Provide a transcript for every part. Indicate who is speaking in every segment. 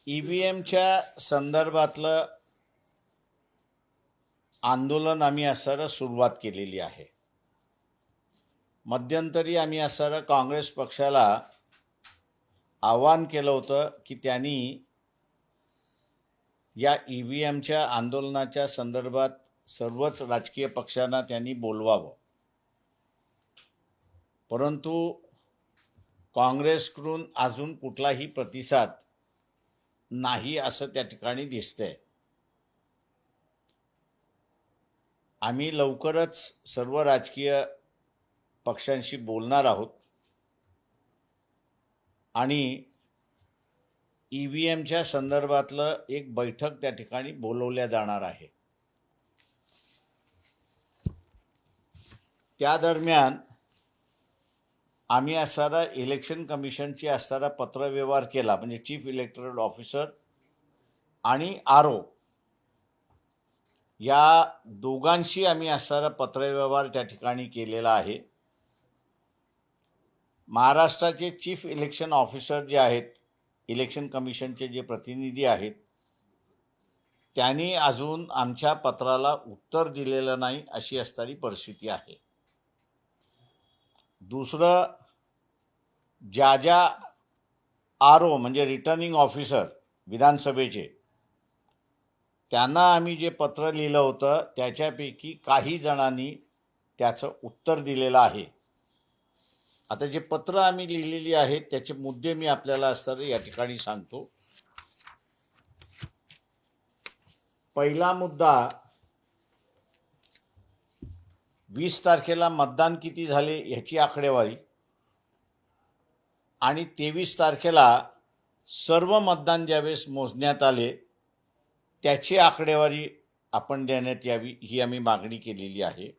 Speaker 1: EVMच्या संदर्भातलं आंदोलन आम्ही असं सुरुवात केलेली आहे. मध्यंतरी आम्ही असं काँग्रेस पक्षाला आवाहन केलं होतं की त्यांनी या EVMच्या आंदोलनाच्या संदर्भात सर्वच राजकीय पक्षांना त्यांनी बोलवावं, परंतु काँग्रेसकडून अजून कुठलाही प्रतिसाद नाही असं त्या ठिकाणी दिसतंय. आम्ही लवकरच सर्व राजकीय पक्षांशी बोलणार आहोत आणि EVMच्या संदर्भातलं एक बैठक त्या ठिकाणी बोलवल्या जाणार आहे. त्या दरम्यान आम्ही असणारा इलेक्शन कमिशनची असणारा पत्रव्यवहार केला, म्हणजे चीफ इलेक्टोरल ऑफिसर आणि RO या दोघांशी आम्ही असणारा पत्रव्यवहार त्या ठिकाणी केलेला आहे. महाराष्ट्राचे चीफ इलेक्शन ऑफिसर जे आहेत, इलेक्शन कमिशनचे जे प्रतिनिधी आहेत, त्यांनी अजून आमच्या पत्राला उत्तर दिलेलं नाही अशी असणारी परिस्थिती आहे. दुसरं, ज्या RO म्हणजे रिटर्निंग ऑफिसर विधानसभेचे, त्यांना आम्ही जे पत्र लिहिलं होतं त्याच्यापैकी काही जणांनी त्याचं उत्तर दिलेलं आहे. आता जे पत्र आम्ही लिहिलेली आहेत त्याचे मुद्दे मी आपल्याला असणारे या ठिकाणी सांगतो. पहिला मुद्दा, 20 तारखेला मतदान किती झाले ह्याची आकडेवारी आणि 23 तारखेला सर्व मतदान ज्यावेळेस मोजण्यात आले त्याची आकडेवारी आपण देण्यात यावी, ही आम्ही मागणी केलेली आहे.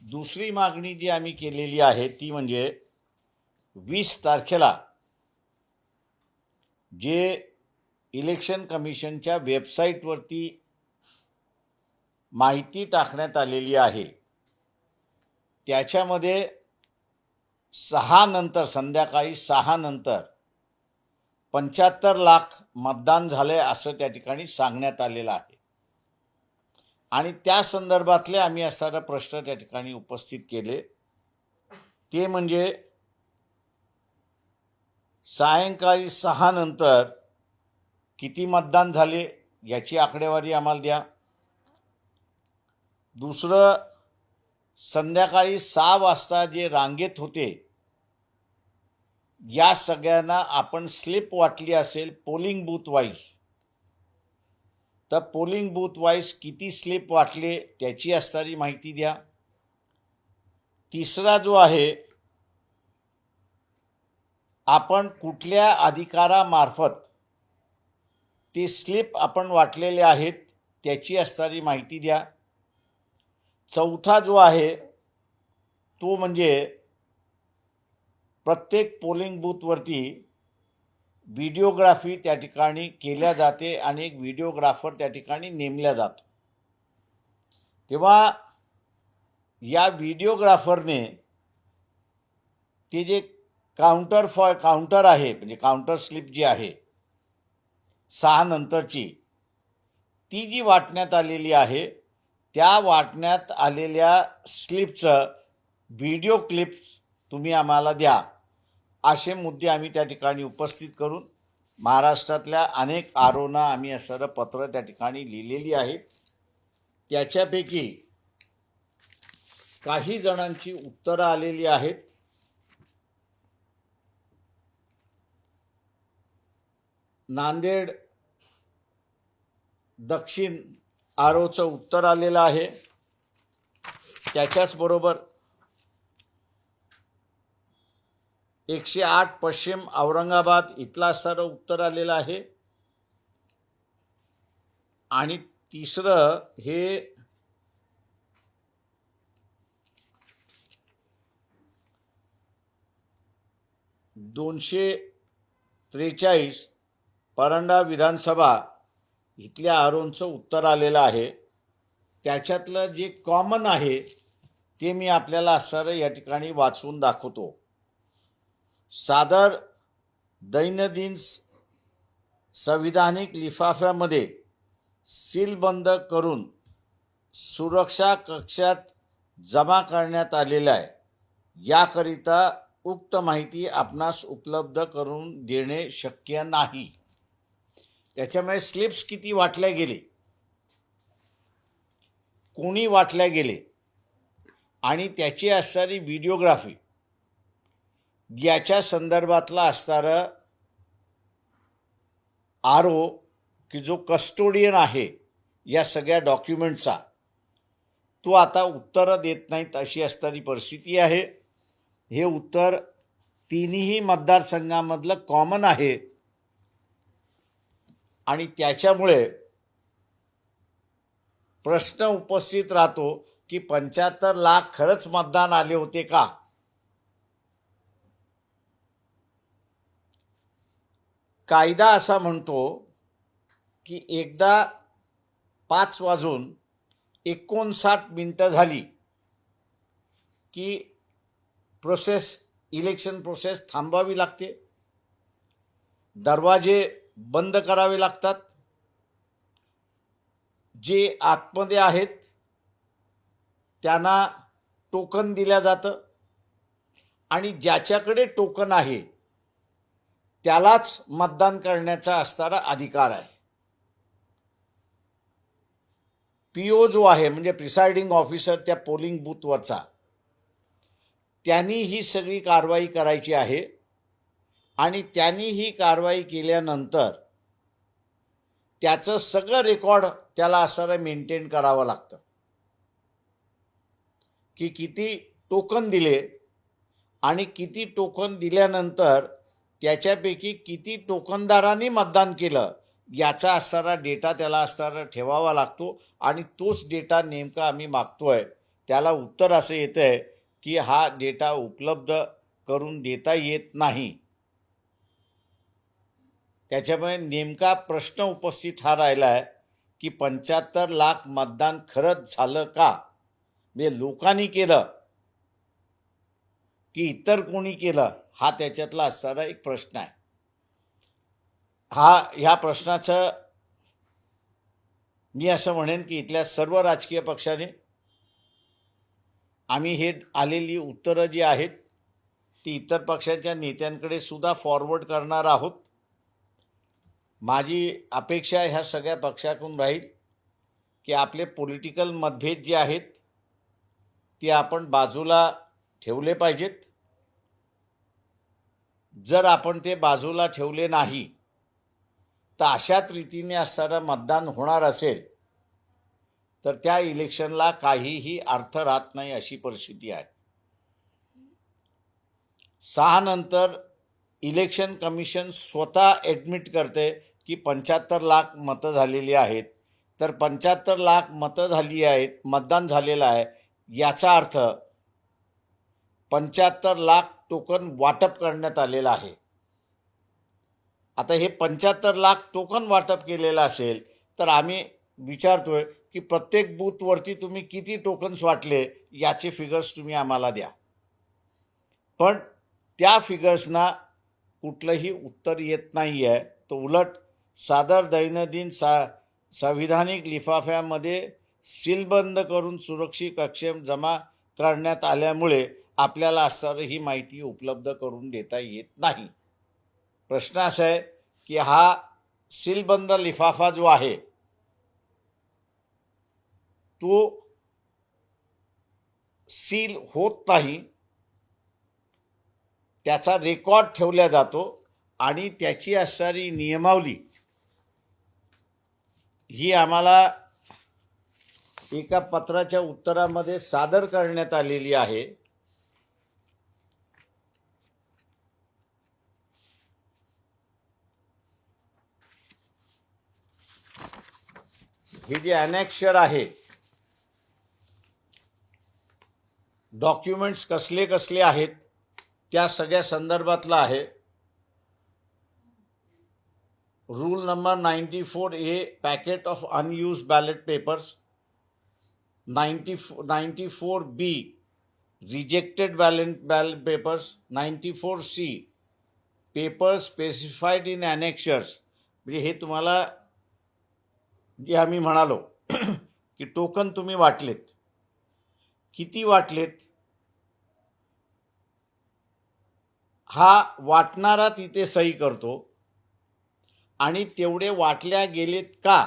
Speaker 1: दुसरी मागणी जी आम्ही केलेली आहे ती म्हणजे 20 तारखेला जे इलेक्शन कमिशनच्या वेबसाईटवरती माहिती टाकण्यात आलेली आहे त्याच्यामध्ये 6 नंतर, संध्याकाळी 6 नंतर 75 लाख मतदान झाले असं त्या ठिकाणी सांगण्यात आलेलं आहे आणि त्या संदर्भातले आम्ही असणारे प्रश्न त्या ठिकाणी उपस्थित केले. ते म्हणजे सायंकाळी 6 नंतर किती मतदान झाले याची आकडेवारी आम्हाला द्या. दुसरं, संध्याकाळी 6 वाजता जे रांगेत होते या सगळ्यांना आपण स्लिप वाटली असेल पोलिंग बूथ वाईज, तर पोलिंग बूथ वाईज किती स्लिप वाटले त्याची असणारी माहिती द्या. तिसरा जो आहे, आपण कुठल्या अधिकारामार्फत ते स्लिप आपण वाटलेले आहेत त्याची असणारी माहिती द्या. चौथा जो आहे तो म्हणजे प्रत्येक पोलिंग बूथवरती व्हिडिओग्राफी त्या ठिकाणी केल्या जाते आणि एक व्हिडिओग्राफर त्या ठिकाणी नेमला जातो. तेव्हा या व्हिडिओग्राफरने ते जे काउंटर आहे, म्हणजे काउंटर स्लिप जी आहे 6 नंतरची, ती जी वाटण्यात आलेली आहे त्या वाटण्यात आलेल्या स्लिपचं व्हिडिओ क्लिप्स तुम्ही आम्हाला द्या, असे मुद्दे आम्ही त्या ठिकाणी उपस्थित करून महाराष्ट्रातल्या अनेक ROना आम्ही असं पत्र त्या ठिकाणी लिहिलेली आहेत. त्याच्यापैकी काही जणांची उत्तरं आलेली आहेत. नांदेड दक्षिण ROचं उत्तर आलेलं आहे. त्याच्याच बरोबर 108 पश्चिम औरंगाबाद इथला असणारं उत्तर आलेलं आहे. आणि तिसरं हे (243) परंडा विधानसभा इथल्या ROचं उत्तर आलेलं आहे. त्याच्यातलं जे कॉमन आहे ते मी आपल्याला असणारं या ठिकाणी वाचून दाखवतो. सादर दैनंदिन संविधानिक लिफाफ्यामध्ये सीलबंद करून सुरक्षा कक्षात जमा करण्यात आलेला आहे. याकरिता उक्त माहिती आपणास उपलब्ध करून देणे शक्य नाही. त्याच्यामुळे स्लिप्स किती वाटल्या गेले, कोणी वाटल्या गेले आणि त्याची असणारी व्हिडिओग्राफी याच्या संदर्भातला असणारं आरो की जो कस्टोडियन आहे या सगळ्या डॉक्युमेंटचा, तो आता उत्तरं देत नाहीत अशी असणारी परिस्थिती आहे. हे उत्तर तिन्ही मतदारसंघामधलं कॉमन आहे आणि त्याच्यामुळे प्रश्न उपस्थित राहतो की 75 लाख खरंच मतदान आले होते का? कायदा असा म्हणतो की एकदा 5:59 झाली की इलेक्शन प्रोसेस थांबवावी लागते, दरवाजे बंद करावे लागतात, जे आतमध्ये आहेत त्यांना टोकन दिलं जातं आणि ज्याच्याकडे टोकन आहे त्यालाच मतदान करण्याचा असणारा अधिकार आहे. पीओ जो आहे म्हणजे प्रिसाइडिंग ऑफिसर त्या पोलिंग बूथवरचा, त्यांनी ही सगळी कारवाई करायची आहे आणि त्यांनी ही कारवाई केल्यानंतर त्याचं सगळं रेकॉर्ड त्याला असणारं मेंटेन करावं लागतं की किती टोकन दिले आणि किती टोकन दिल्यानंतर त्याच्यापैकी किती टोकनदारांनी मतदान केलं याचा असणारा डेटा त्याला असणारा ठेवावा लागतो आणि तोच डेटा नेमका आम्ही मागतोय. त्याला उत्तर असं येतं आहे की हा डेटा उपलब्ध करून देता येत नाही. त्याच्यामुळे नेमका प्रश्न उपस्थित हा राहिला आहे की 75 लाख मतदान खरंच झालं का, म्हणजे लोकांनी केलं की इतर कोणी केलं, हा त्याच्यातला असणारा एक प्रश्न आहे. ह्या प्रश्नाचं मी असं म्हणेन की इथल्या सर्व राजकीय पक्षाने आम्ही हे आलेली उत्तरं जी आहेत ती इतर पक्षांच्या नेत्यांकडे सुद्धा फॉरवर्ड करणार आहोत. माझी अपेक्षा ह्या सगळ्या पक्षाकडून राहील की आपले पॉलिटिकल मतभेद जे आहेत ते आपण बाजूला ठेवले पाहिजेत. जर आपण ते बाजूला ठेवले नाही तर अशाच रीतीने असणारं मतदान होणार असेल तर त्या इलेक्शनला काहीही अर्थ राहत नाही अशी परिस्थिती आहे. 6 नंतर इलेक्शन कमिशन स्वतः ॲडमिट करते की 75 लाख मतं झालेली आहेत. तर 75 लाख मतं झाली आहेत, मतदान झालेलं आहे, याचा अर्थ 75 लाख टोकन वाटप करण्यात आलेलं आहे. आता हे 75 लाख टोकन वाटप केलेलं असेल तर आम्ही विचारतोय की प्रत्येक बूथवरती तुम्ही किती टोकन्स वाटले याचे फिगर्स तुम्ही आम्हाला द्या. पण त्या फिगर्सना कुठलंही उत्तर येत नाही आहे. तो उलट सादर दैनंदिन संविधानिक लिफाफ्यामध्ये सीलबंद करून सुरक्षित कक्षेत जमा करण्यात आल्यामुळे आपल्याला असणारी ही माहिती उपलब्ध करून देता येत नाही. प्रश्न असा आहे की हा सीलबंद लिफाफा जो आहे तो सील होत नाही, त्याचा रेकॉर्ड ठेवला जातो आणि त्याची असणारी नियमावली ही आम्हाला एका पत्राच्या उत्तरामध्ये सादर करण्यात आलेली आहे. हे जे ॲनेक्शर आहे, डॉक्युमेंट्स कसले कसले आहेत त्या सगळ्या संदर्भातला आहे. Rule number 94A packet of unused ballot papers, 94B rejected ballot papers, 94C papers specified in annexures म्हणजे हे तुम्हाला जे आम्ही म्हणालो की टोकन तुम्ही वाटलेत, किती वाटलेत, हा वाटणारा तिथे सही करतो आणि तेवढे वाटल्या गेलेत का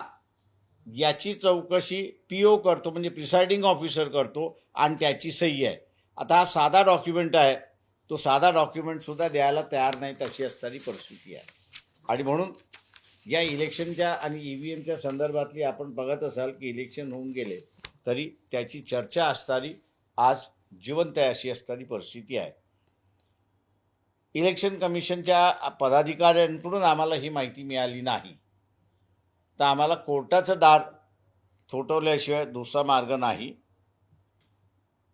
Speaker 1: याची चौकशी PO करतो, म्हणजे प्रिसाइडिंग ऑफिसर करतो आणि त्याची सही आहे. आता हा साधा डॉक्युमेंट आहे, तो साधा डॉक्युमेंट सुद्धा द्यायला तयार नाही अशी असणारी परिस्थिती आहे. आणि म्हणून या इलेक्शनच्या आणि EVMच्या संदर्भातली आपण बघत असाल की इलेक्शन होऊन गेले तरी त्याची चर्चा असणारी आज जिवंत आहे अशी असणारी परिस्थिती आहे. इलेक्शन कमिशनच्या पदाधिकाऱ्यांकडून आम्हाला ही माहिती मिळाली नाही, तर आम्हाला कोर्टाचं दार थोटवल्याशिवाय दुसरा मार्ग नाही.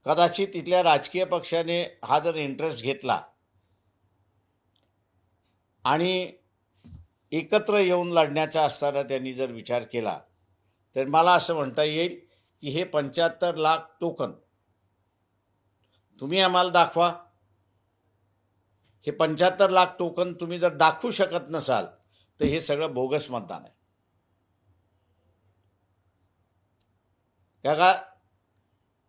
Speaker 1: कदाचित तिथल्या राजकीय पक्षाने हा जर इंटरेस्ट घेतला आणि एकत्र येऊन लढण्याचा असताना त्यांनी जर विचार केला तर मला असं म्हणता येईल की हे 75 लाख टोकन तुम्ही आम्हाला दाखवा. हे 75 लाख टोकन तुम्ही जर दाखवू शकत नसाल तर हे सगळं बोगस मतदान आहे. का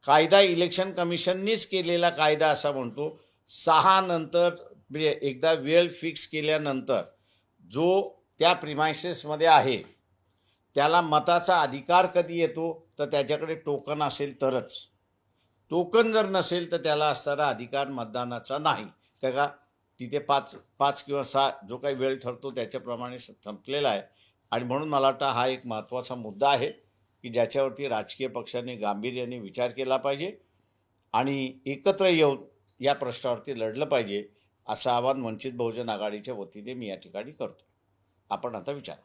Speaker 1: कायदा इलेक्शन कमिशननीच केलेला कायदा असा म्हणतो 6 नंतर म्हणजे एकदा वेळ फिक्स केल्यानंतर जो त्या प्रिमायसेसमध्ये आहे त्याला मताचा अधिकार कधी येतो तर त्याच्याकडे टोकन असेल तरच. टोकन जर नसेल तर त्याला असणारा अधिकार मतदानाचा नाही. का तिथे 5 किंवा 6 जो काही वेळ ठरतो त्याच्याप्रमाणे संपलेला आहे. आणि म्हणून मला वाटतं हा एक महत्त्वाचा मुद्दा आहे की ज्याच्यावरती राजकीय पक्षांनी गांभीर्याने विचार केला पाहिजे आणि एकत्र येऊन या प्रश्नावरती लढलं पाहिजे असं आवाहन वंचित बहुजन आघाडीच्या वतीने मी या ठिकाणी करतो. आपण आता विचार.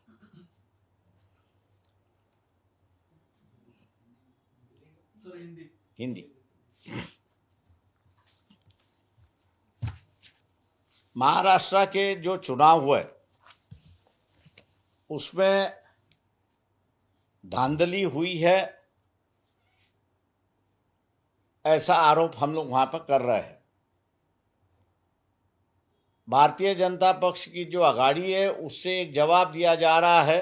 Speaker 1: हिंदी. महाराष्ट्र के जो चुनाव हुए उसमें धांधली हुई है ऐसा आरोप हम लोग वहां पर कर रहे हैं. भारतीय जनता पक्ष की जो अघाड़ी है उससे एक जवाब दिया जा रहा है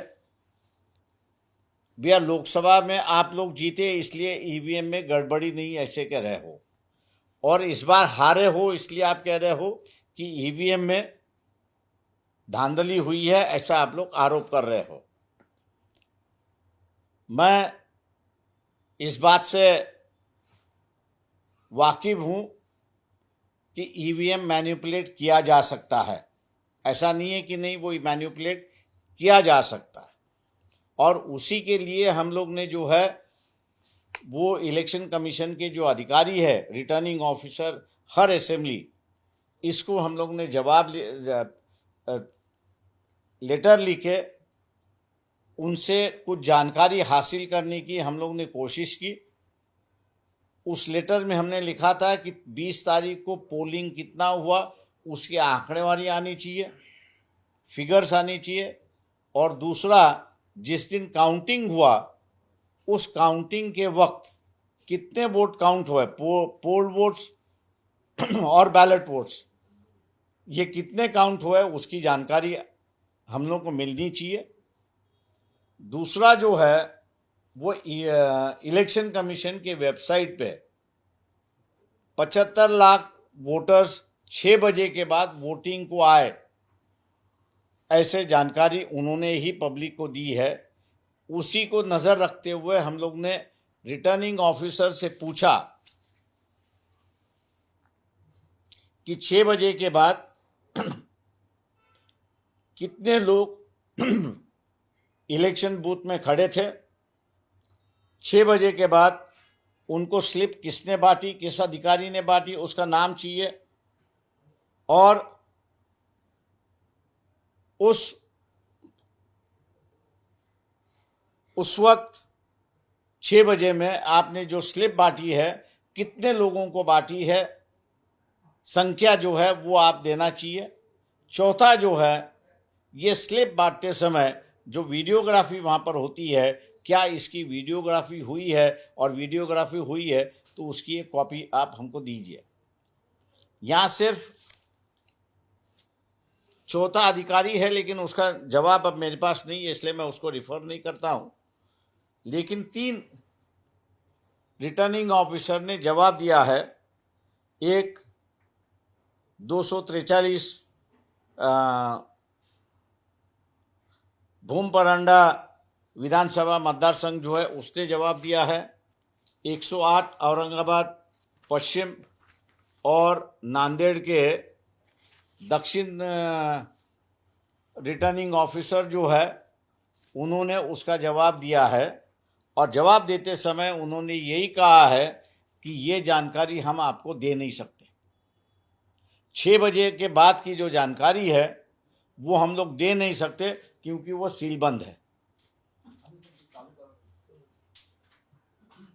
Speaker 1: भैया लोकसभा में आप लोग जीते इसलिए EVM में गड़बड़ी नहीं ऐसे कह रहे हो, और इस बार हारे हो इसलिए आप कह रहे हो कि EVM में धांधली हुई है ऐसा आप लोग आरोप कर रहे हो. मैं इस बात से वाकिफ हूं कि EVM मैनिपुलेट किया जा सकता है. ऐसा नहीं है कि नहीं, वो मैनिपुलेट किया जा सकता है. और उसी के लिए हम लोग ने जो है वो इलेक्शन कमीशन के जो अधिकारी है रिटर्निंग ऑफिसर हर असेंबली, इसको हम लोग ने जवाब लेटर लिखे उनसे कुछ जानकारी हासिल करने की हम लोग ने कोशिश की. उस लेटर में हमने लिखा था कि 20 तारीख को पोलिंग कितना हुआ उसकी आंकड़ेवारी आनी चाहिए, फिगर्स आनी चाहिए. और दूसरा, जिस दिन काउंटिंग हुआ उस काउंटिंग के वक्त कितने वोट काउंट हुए, पोल वोट्स और बैलेट वोट्स, ये कितने काउंट हुए उसकी जानकारी हम लोग को मिलनी चाहिए. दूसरा जो है वो इलेक्शन कमीशन के वेबसाइट पे 75 लाख वोटर्स 6 बजे के बाद वोटिंग को आए ऐसे जानकारी उन्होंने ही पब्लिक को दी है. उसी को नज़र रखते हुए हम लोग ने रिटर्निंग ऑफिसर से पूछा कि 6 बजे के बाद कितने लोग इलेक्शन बूथ में खड़े थे, 6 बजे के बाद उनको स्लिप किसने बांटी, किस अधिकारी ने बांटी, उसका नाम चाहिए. और उस वक्त 6 बजे में आपने जो स्लिप बांटी है कितने लोगों को बांटी है, संख्या जो है वो आप देना चाहिए. चौथा जो है, ये स्लिप बांटते समय जो वीडियोग्राफी वहाँ पर होती है, क्या इसकी वीडियोग्राफी हुई है, और वीडियोग्राफी हुई है तो उसकी एक कॉपी आप हमको दीजिए. यहाँ सिर्फ चौथा अधिकारी है, लेकिन उसका जवाब अब मेरे पास नहीं है, इसलिए मैं उसको रिफर नहीं करता हूं। लेकिन 3 रिटर्निंग ऑफिसर ने जवाब दिया है। एक 243 भूमपरांडा विधानसभा मतदार संघ जो है उसने जवाब दिया है। 108 औरंगाबाद पश्चिम और नांदेड़ के दक्षिण रिटर्निंग ऑफिसर जो है उन्होंने उसका जवाब दिया है। और जवाब देते समय उन्होंने यही कहा है कि ये जानकारी हम आपको दे नहीं सकते। 6 बजे के बाद की जो जानकारी है वो हम लोग दे नहीं सकते, क्योंकि वो सीलबंद है।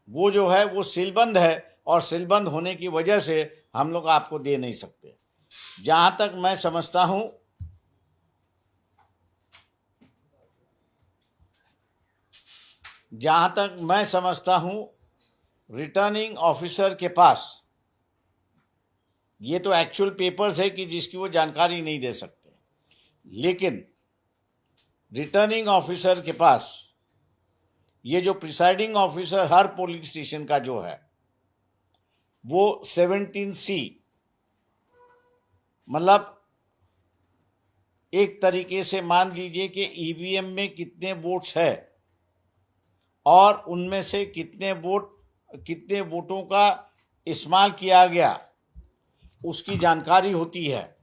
Speaker 1: वो जो है वो सीलबंद है, और सीलबंद होने की वजह से हम लोग आपको दे नहीं सकते। जहां तक मैं समझता हूं, रिटर्निंग ऑफिसर के पास ये तो एक्चुअल पेपर्स है कि जिसकी वो जानकारी नहीं दे सकते, लेकिन रिटर्निंग ऑफिसर के पास ये जो प्रिसाइडिंग ऑफिसर हर पोलिंग स्टेशन का जो है वो 17C, मतलब एक तरीके से मान लीजिए कि ईवीएम में कितने वोट्स है और उनमें से कितने वोटों का इस्तेमाल किया गया, उसकी जानकारी होती है।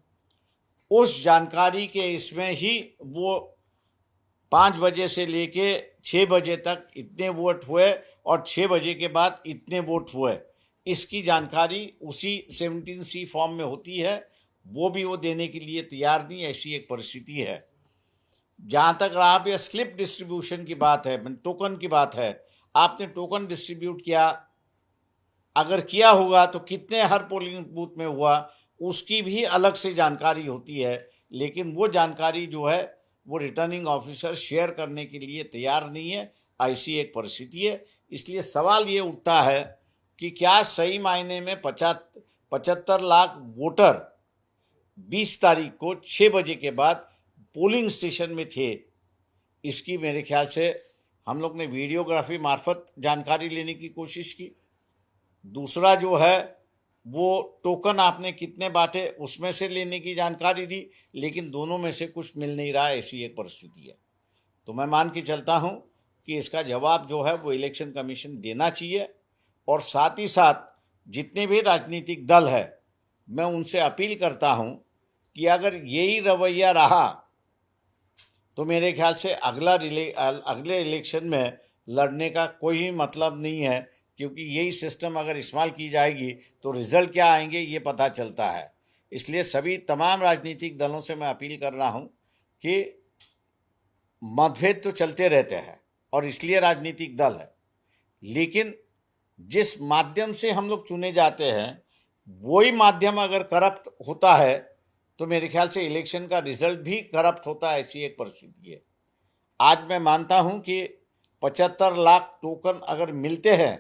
Speaker 1: उस जानकारी के इसमें ही वो 5 बजे से लेके 6 बजे तक इतने वोट हुए और 6 बजे के बाद इतने वोट हुए, इसकी जानकारी उसी 17C फॉर्म में होती है। वो भी वो देने के लिए तैयार नहीं, ऐसी एक परिस्थिति है। जहाँ तक रहा ये स्लिप डिस्ट्रीब्यूशन की बात है, टोकन की बात है, आपने टोकन डिस्ट्रीब्यूट किया, अगर किया होगा तो कितने हर पोलिंग बूथ में हुआ, उसकी भी अलग से जानकारी होती है। लेकिन वो जानकारी जो है वो रिटर्निंग ऑफिसर शेयर करने के लिए तैयार नहीं है, ऐसी एक परिस्थिति है। इसलिए सवाल ये उठता है कि क्या सही मायने में 75 लाख वोटर 20 तारीख को 6 बजे के बाद पोलिंग स्टेशन में थे? इसकी मेरे ख्याल से हम लोग ने वीडियोग्राफी मार्फत जानकारी लेने की कोशिश की। दूसरा जो है वो टोकन आपने कितने बांटे उसमें से लेने की जानकारी दी, लेकिन दोनों में से कुछ मिल नहीं रहा, ऐसी एक परिस्थिति है। तो मैं मान के चलता हूं कि इसका जवाब जो है वो इलेक्शन कमीशन देना चाहिए। और साथ ही साथ जितने भी राजनीतिक दल है, मैं उनसे अपील करता हूं कि अगर यही रवैया रहा तो मेरे ख्याल से अगले इलेक्शन में लड़ने का कोई मतलब नहीं है, क्योंकि यही सिस्टम अगर इस्तेमाल की जाएगी तो रिजल्ट क्या आएंगे ये पता चलता है। इसलिए सभी तमाम राजनीतिक दलों से मैं अपील कर रहा हूं कि मतभेद तो चलते रहते हैं और इसलिए राजनीतिक दल है, लेकिन जिस माध्यम से हम लोग चुने जाते हैं वही माध्यम अगर करप्ट होता है तो मेरे ख्याल से इलेक्शन का रिजल्ट भी करप्ट होता है, ऐसी एक परिस्थिति है। आज मैं मानता हूं कि 75 लाख टोकन अगर मिलते हैं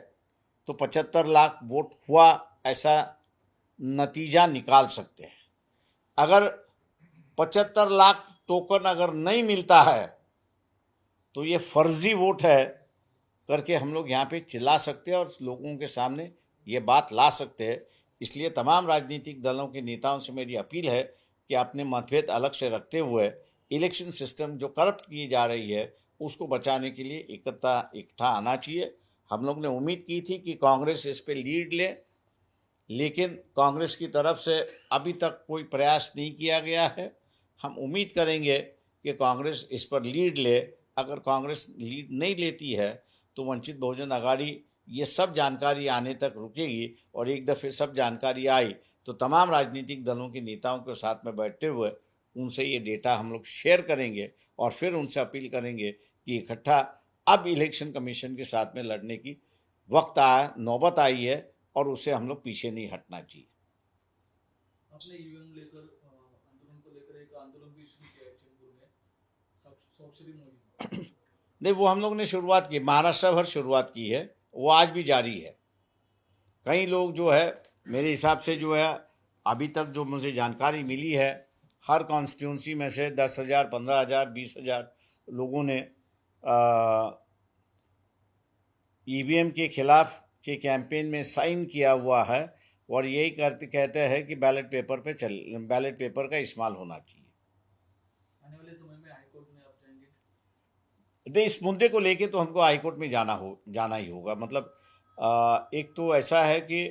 Speaker 1: तो 75 लाख वोट हुआ ऐसा नतीजा निकाल सकते हैं। अगर 75 लाख टोकन अगर नहीं मिलता है तो ये फर्जी वोट है करके हम लोग यहाँ पे चिल्ला सकते हैं और लोगों के सामने ये बात ला सकते हैं। इसलिए तमाम राजनीतिक दलों के नेताओं से मेरी अपील है कि अपने मतभेद अलग से रखते हुए इलेक्शन सिस्टम जो करप्ट की जा रही है उसको बचाने के लिए इकट्ठा आना चाहिए। हम लोग ने उम्मीद की थी कि कांग्रेस इस पे लीड ले, लेकिन कांग्रेस की तरफ से अभी तक कोई प्रयास नहीं किया गया है। हम उम्मीद करेंगे कि कांग्रेस इस पर लीड ले। अगर कांग्रेस लीड नहीं लेती है तो वंचित बहुजन आघाड़ी ये सब जानकारी आने तक रुकेगी, और एक दफ़े सब जानकारी आई तो तमाम राजनीतिक दलों के नेताओं के साथ में बैठते हुए उनसे ये डेटा हम लोग शेयर करेंगे और फिर उनसे अपील करेंगे कि इकट्ठा अब इलेक्शन कमीशन के साथ में लड़ने की नौबत आई है और उससे हम लोग पीछे नहीं हटना चाहिए।
Speaker 2: आपने ईवीएम लेकर आंदोलन को लेकर एक आंदोलन भी शुरू किया है चेंबूर में, स्वाक्षरी मुहिम।
Speaker 1: नहीं, वो हम लोग ने शुरुआत की, महाराष्ट्र भर शुरुआत की है, वो आज भी जारी है। कई लोग जो है मेरे हिसाब से जो है अभी तक जो मुझे जानकारी मिली है हर कॉन्स्टिट्यूंसी में से 10,000, 15,000, 20,000 लोगों ने ईवीएम के खिलाफ के कैंपेन में साइन किया हुआ है और यही कहते हैं कि बैलेट पेपर का इस्तेमाल होना चाहिए।
Speaker 2: आने वाले समय में हाईकोर्ट में आप जाएंगे?
Speaker 1: तो इस मुद्दे को लेके तो हमको हाईकोर्ट में जाना ही होगा। मतलब एक तो ऐसा है कि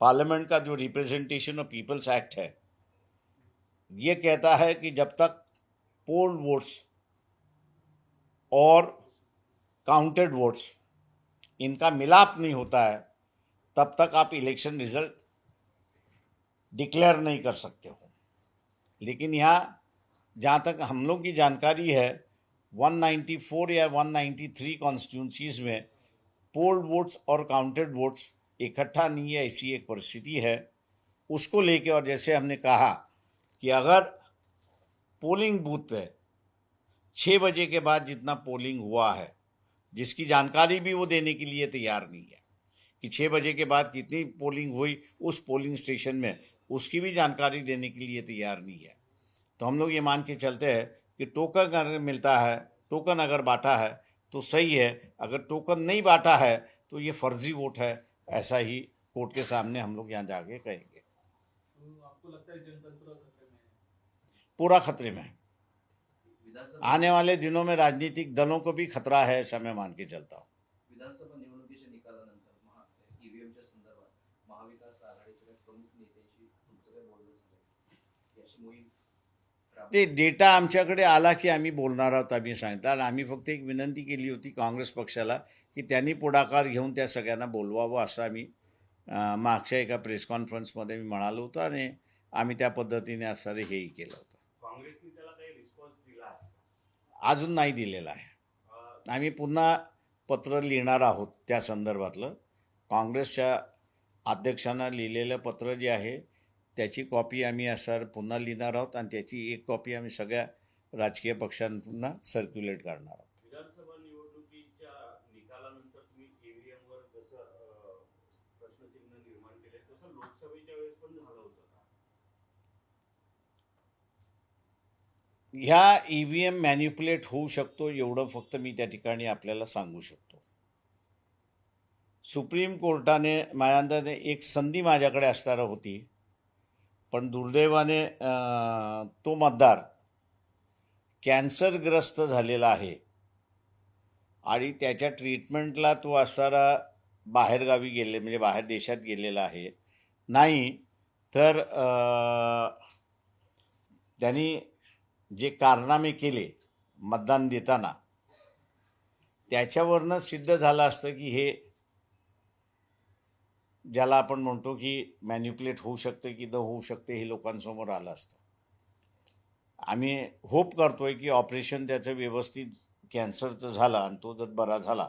Speaker 1: पार्लियामेंट का जो रिप्रेजेंटेशन ऑफ पीपल्स एक्ट है, ये कहता है कि जब तक पोल वोट्स और काउंटेड वोट्स इनका मिलाप नहीं होता है, तब तक आप इलेक्शन रिजल्ट डिक्लेयर नहीं कर सकते हो। लेकिन यहाँ जहाँ तक हम लोग की जानकारी है, 194 या 193 कॉन्स्टिट्यूंसीज में पोल्ड वोट्स और काउंटेड वोट्स इकट्ठा नहीं है, ऐसी एक परिस्थिति है। उसको लेके, और जैसे हमने कहा कि अगर पोलिंग बूथ पे 6 बजे के बाद जितना पोलिंग हुआ है, जिसकी जानकारी भी वो देने के लिए तैयार नहीं है कि 6 बजे के बाद कितनी पोलिंग हुई उस पोलिंग स्टेशन में, उसकी भी जानकारी देने के लिए तैयार नहीं है। तो हम लोग ये मान के चलते हैं कि टोकन अगर मिलता है, टोकन अगर बांटा है तो सही है, अगर टोकन नहीं बांटा है तो ये फर्जी वोट है, ऐसा ही कोर्ट के सामने हम लोग यहाँ जाके कहेंगे।
Speaker 2: तो आपको लगता है जनतंत्र खतरे में है?
Speaker 1: पूरा खतरे में है। आने वाले दिनों में राजनीतिक दलों को भी खतरा है, ऐसा मैं मान के चलता हूँ।
Speaker 3: विधानसभा निवडणुकीच्या निकालानंतर ईव्हीएमच्या संदर्भात महाविकास आघाडीच्या प्रमुख नेत्याशी तुमचं काय बोलणं झालं? याची मोहीम
Speaker 1: ते डेटा आमच्याकडे आला की आम्ही बोलणार आहोत, आम्ही सांगितलं. आणि आम्ही फक्त एक विनंती केली होती काँग्रेस पक्षाला की त्यांनी पुढाकार घेऊन त्या सगळ्यांना बोलवावं, असं आम्ही मागच्या एका प्रेस कॉन्फरन्समध्ये मी म्हणालो होतो आणि आम्ही त्या पद्धतीने असणारे हेही केलं होतं.
Speaker 4: काँग्रेसने त्याला काही रिस्पॉन्स दिला आहे?
Speaker 1: अजून नाही दिलेला आहे. आम्ही पुन्हा पत्र लिहिणार आहोत त्या संदर्भातलं. काँग्रेसच्या अध्यक्षांना लिहिलेलं पत्र जे आहे त्याची कॉपी आम्ही असं पुन्हा लिहिणार आहोत आणि त्याची एक कॉपी आम्ही सगळ्या राजकीय पक्षांना सर्क्युलेट करणार आहोत.
Speaker 4: विधानसभा निवडणुकीच्या निकालानंतर तुम्ही ईव्हीएमवर जसं प्रश्नचिन्ह निर्माण केले, तसं लोकसभेच्या वेळेस पण झालं होतं का?
Speaker 1: ह्या ईव्हीएम मॅन्युप्युलेट होऊ शकतो एवढं फक्त मी त्या ठिकाणी आपल्याला सांगू शकतो. सुप्रीम कोर्टाने माझ्याने एक संधी माझ्याकडे असणार होती, पण दुर्दैवाने तो मतदार कॅन्सरग्रस्त झालेला आहे आणि त्याच्या ट्रीटमेंटला तो असणारा बाहेरगावी गेले, म्हणजे बाहेर देशात गेलेला आहे. नाही तर त्यांनी जे कारनामे केले मतदान देताना, त्याच्यावरनं सिद्ध झालं असतं की हे ज्याला आपण म्हणतो की मॅन्युप्युलेट होऊ शकते की न होऊ शकते, हे लोकांसमोर आलं असतं. आम्ही होप करतोय की ऑपरेशन त्याचं व्यवस्थित कॅन्सरचं झालं आणि तो जर बरा झाला,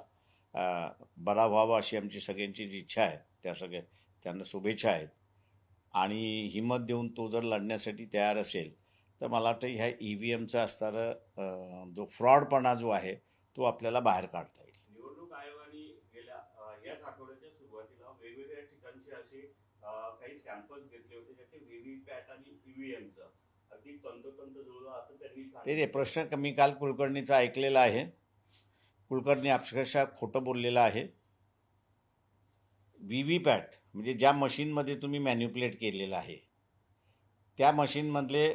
Speaker 1: बरा व्हावा अशी आमची सगळ्यांचीच इच्छा आहे. त्यांना शुभेच्छा आहेत आणि हिंमत देऊन तो जर लढण्यासाठी तयार असेल तर मला वाटतं ह्या ईव्हीएमचा असणारा जो फ्रॉडपणा जो आहे तो आपल्याला बाहेर काढता येईल.
Speaker 4: निवडणूक आयोगाने गेल्या याच आठवड्याच्या सुरुवातीला वेगवेगळ्या ठिकाणचे असे काही सॅम्पल्स घेतले होते, ज्याचे व्हीव्हीपॅट आणि ईव्हीएमचं अगदी तंतोतंत जुळलं असं त्यांनी
Speaker 1: ते
Speaker 4: सांगितलं.
Speaker 1: प्रश्न मी काल कुलकर्णीचा ऐकलेला आहे. कुलकर्णी अक्षरशः खोटं बोललेला आहे. व्हीव्हीपॅट म्हणजे ज्या मशीनमध्ये तुम्ही मॅन्युप्युलेट केलेलं आहे त्या मशीनमधले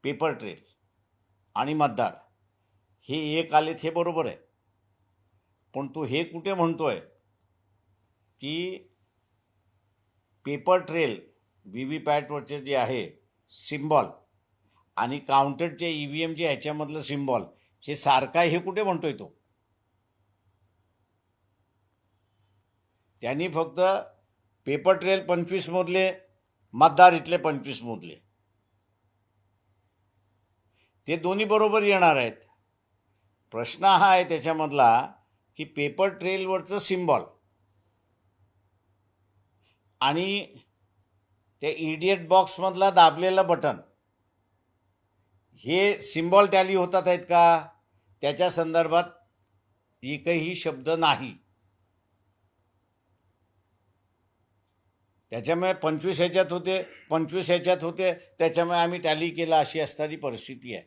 Speaker 1: पेपर ट्रेल आणि मतदार हे एक आलेत, हे बरोबर आहे. पण तो हे कुठे म्हणतोय की पेपर ट्रेल व्हीव्हीपॅटवरचे जे आहे सिम्बॉल आणि काउंटेडचे ईव्हीएमचे ह्याच्यामधलं सिम्बॉल हे सारखं आहे, हे कुठे म्हणतोय तो? त्यांनी फक्त पेपर ट्रेल 25 मोजले, मतदार इथले 25 मोजले. ते दोन्ही बरोबर येणार आहेत. प्रश्न हा आहे त्याच्यामधला की पेपर ट्रेलवरचं सिम्बॉल आणि त्या इडियट बॉक्समधला दाबलेलं बटन, हे सिम्बॉल टॅली होतात आहेत का? त्याच्या संदर्भात एकही शब्द नाही. त्याच्यामुळे 25 ह्याच्यात होते, 25 ह्याच्यात होते, त्याच्यामुळे आम्ही टॅली केला, अशी असणारी परिस्थिती आहे.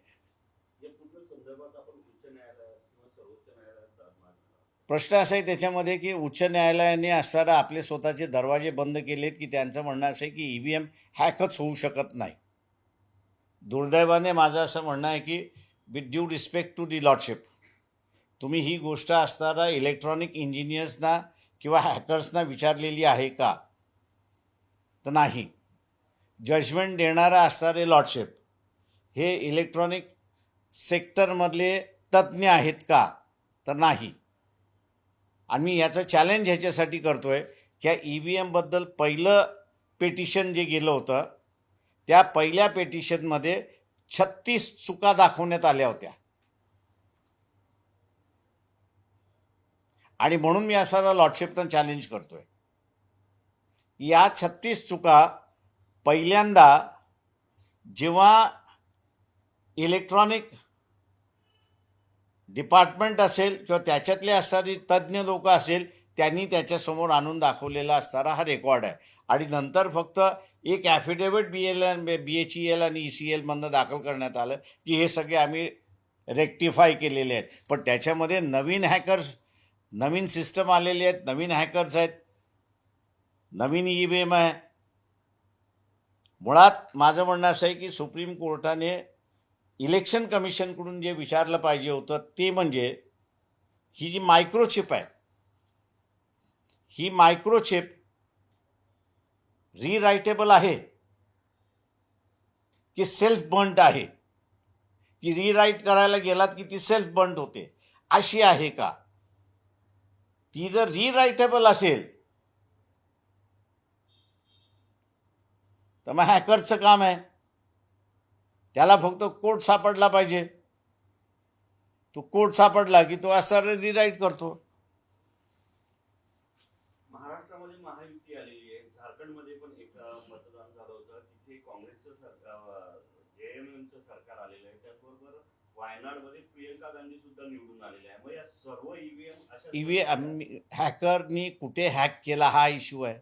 Speaker 4: या पूर्ण संदर्भात आपण उच्च न्यायालयात किंवा सर्वोच्च न्यायालयात दाद मागणार.
Speaker 1: प्रश्न असा आहे त्याच्यामध्ये की उच्च न्यायालयाने असणारा आपले स्वतःचे दरवाजे बंद केलेत, की त्यांचं म्हणणं असं आहे की EVM हॅकच होऊ शकत नाही. दुर्दैवाने माझं असं म्हणणं आहे की with due respect to the lordship, तुम्ही ही गोष्ट असणारा इलेक्ट्रॉनिक इंजिनियर्सना किंवा हॅकर्सना विचारलेली आहे का? तर नाही. जजमेंट देणारा असणारे लॉर्डशिप हे इलेक्ट्रॉनिक सेक्टरमधले तज्ज्ञ आहेत का? तर नाही. आम्ही याचं चॅलेंज ह्याच्यासाठी करतो आहे की EVMबद्दल पहिलं पेटिशन जे गेलं होतं, त्या पहिल्या पेटिशनमध्ये 36 चुका दाखवण्यात आल्या होत्या. आणि म्हणून मी असा लॉर्डशिपनं चॅलेंज करतो आहे. या 36 चुका पहिल्यांदा जेव्हा इलेक्ट्रॉनिक डिपार्टमेंट असेल किंवा त्याच्यातले असणारी तज्ज्ञ लोक असेल, त्यांनी त्याच्यासमोर आणून दाखवलेला असणारा हा रेकॉर्ड आहे. आणि नंतर फक्त एक ॲफिडेविट BHEL आणि ECLमधनं दाखल करण्यात आलं की हे सगळे आम्ही रेक्टिफाय केलेले आहेत. पण त्याच्यामध्ये नवीन हॅकर्स, नवीन सिस्टम आलेले आहेत, नवीन हॅकर्स आहेत, नवीन EVM आहे. मुळात माझं म्हणणं असं आहे की सुप्रीम कोर्टाने इलेक्शन कमिशनकडून जे विचारलं पाहिजे होतं ते म्हणजे ही जी मायक्रोचिप आहे, ही मायक्रोचिप रीरायटेबल आहे की सेल्फ बर्न्ड आहे, की रीराईट करायला गेलात की ती सेल्फ बर्न्ड होते, अशी आहे का? ती जर रीरायटेबल असेल तर मग हॅकरचं काम आहे. त्याला फक्त कोड सापडला पाहिजे. तो कोड सापडला की तो असा रीराईट करतो.
Speaker 4: महाराष्ट्रामध्ये महायुती आलेली आहे. झारखंडमध्ये पण एक मतदान झालं होतं. तिथे काँग्रेसचं सरकार, JMMचं सरकार आलेलं आहे. त्याचबरोबर वायनाडमध्ये प्रियंका गांधी सुद्धा निवडून आलेल्या आहे. मग या सर्व EVM
Speaker 1: हॅकरनी कुठे हॅक केला हा इश्यू आहे.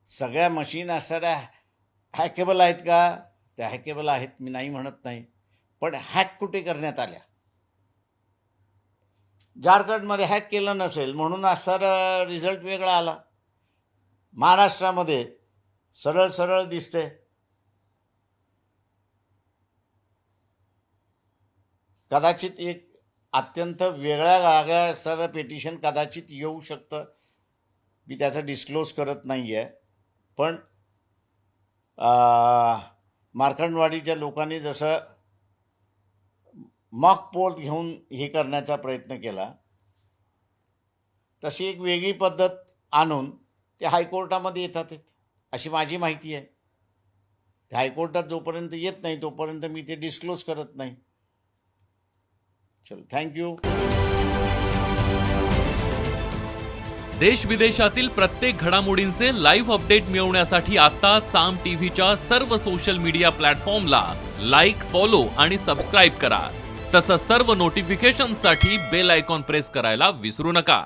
Speaker 1: सगळ्या मशीन असणाऱ्या हॅकेबल आहेत का? त्या हॅकेबल आहेत, मी नाही म्हणत नाही. पण हॅक कुठे करण्यात आल्या? झारखंडमध्ये हॅक केलं नसेल म्हणून असणारा रिझल्ट वेगळा आला. महाराष्ट्रामध्ये सरळ सरळ दिसते. कदाचित एक अत्यंत वेगळ्या असणारं पेटिशन कदाचित येऊ शकतं. मी त्याचं डिस्क्लोज करत नाही आहे. पण मार्कंडवाडीच्या लोकांनी जसं मॉक पोल घेऊन हे करण्याचा प्रयत्न केला, तशी एक वेगळी पद्धत आणून ते हायकोर्टामध्ये येतात अशी माझी माहिती आहे. ते हायकोर्टात जोपर्यंत येत नाही तोपर्यंत मी ते डिस्क्लोज करत नाही. चलो, थँक्यू.
Speaker 5: देश विदेशातील प्रत्येक घडामोडींचे लाईव्ह अपडेट मिळवण्यासाठी आता साम टीव्हीच्या सर्व सोशल मीडिया प्लॅटफॉर्मला लाईक, फॉलो आणि सबस्क्राईब करा. तसंच सर्व नोटिफिकेशनसाठी बेल आयकॉन प्रेस करायला विसरू नका.